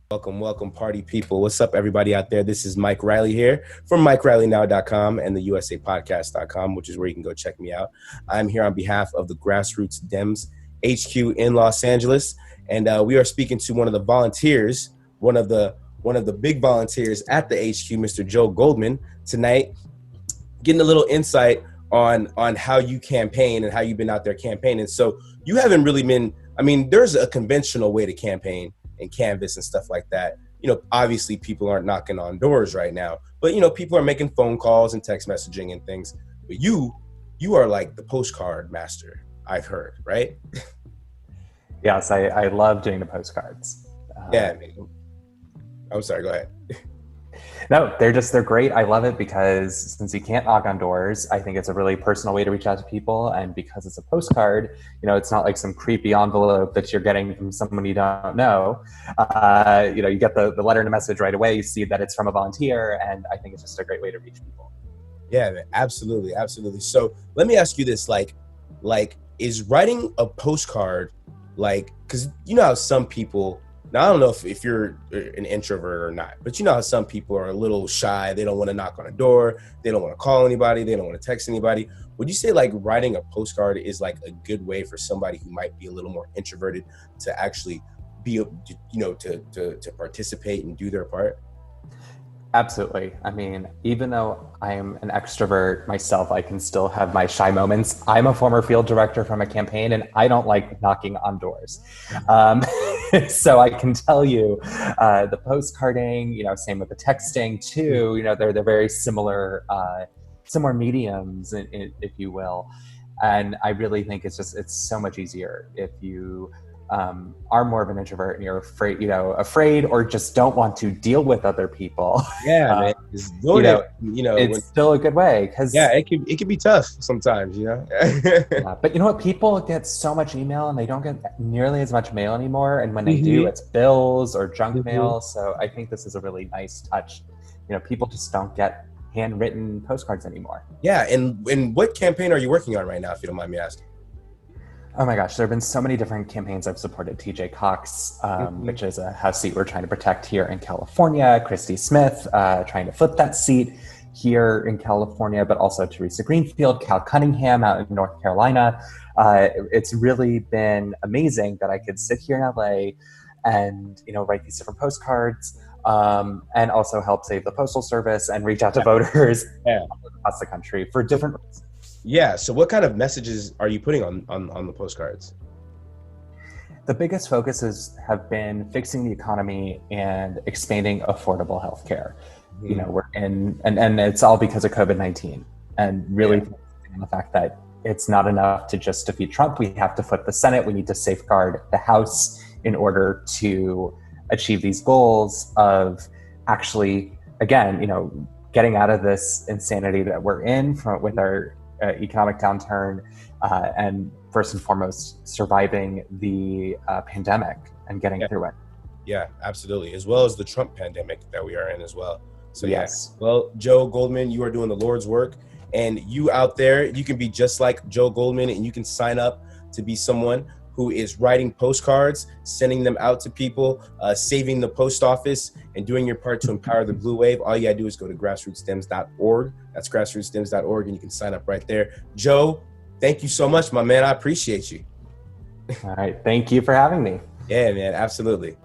Welcome, party people. What's up, everybody out there? This is Mike Riley here from MikeRileyNow.com and the USAPodcast.com, which is where you can go check me out. I'm here on behalf of the Grassroots Dems HQ in Los Angeles, and we are speaking to one of the volunteers, one of the big volunteers at the HQ, Mr. Joe Goldman, tonight, getting a little insight on how you campaign and how you've been out there campaigning. So you haven't really been, there's a conventional way to campaign and canvas and stuff like that. Obviously people aren't knocking on doors right now, but people are making phone calls and text messaging and things. But you are like the postcard master, I've heard, right? Yes, I love doing the postcards. Yeah, I'm sorry, go ahead. No, they're great. I love it because since you can't knock on doors, I think it's a really personal way to reach out to people. And because it's a postcard, it's not like some creepy envelope that you're getting from someone you don't know. You get the letter and the message right away. You see that it's from a volunteer. And I think it's just a great way to reach people. Yeah, man, absolutely. So let me ask you this, like, is writing a postcard, because how some people, now, I don't know if you're an introvert or not, but how some people are a little shy. They don't want to knock on a door. They don't want to call anybody. They don't want to text anybody. Would you say writing a postcard is a good way for somebody who might be a little more introverted to actually be, to participate and do their part? Absolutely. Even though I am an extrovert myself, I can still have my shy moments. I'm a former field director from a campaign, and I don't like knocking on doors. So I can tell you the postcarding, same with the texting too, they're very similar mediums, if you will. And I really think it's so much easier if you are more of an introvert and you're afraid or just don't want to deal with other people. Yeah, man. It's still a good way because it can be tough sometimes, yeah, but you know what? People get so much email and they don't get nearly as much mail anymore. And when they do, it's bills or junk mail. So I think this is a really nice touch. People just don't get handwritten postcards anymore. Yeah, and what campaign are you working on right now, if you don't mind me asking? Oh my gosh, there have been so many different campaigns I've supported. TJ Cox, which is a House seat we're trying to protect here in California. Christy Smith, trying to flip that seat here in California, but also Teresa Greenfield, Cal Cunningham out in North Carolina. It's really been amazing that I could sit here in LA and write these different postcards and also help save the Postal Service and reach out to voters across the country for different reasons. Yeah. So what kind of messages are you putting on the postcards? The biggest focuses have been fixing the economy and expanding affordable healthcare. We're in, and it's all because of COVID-19 and really focusing on the fact that it's not enough to just defeat Trump. We have to flip the Senate. We need to safeguard the House in order to achieve these goals of actually, again, getting out of this insanity that we're in with our economic downturn, and first and foremost, surviving the pandemic and getting through it. Yeah, absolutely. As well as the Trump pandemic that we are in as well. So yes. Well, Joe Goldman, you are doing the Lord's work, and you out there, you can be just like Joe Goldman, and you can sign up to be someone who is writing postcards, sending them out to people, saving the post office, and doing your part to empower the blue wave. All you gotta do is go to grassrootsdems.org. That's grassrootsdems.org, and you can sign up right there. Joe, thank you so much, my man. I appreciate you. All right, thank you for having me. Yeah, man, absolutely.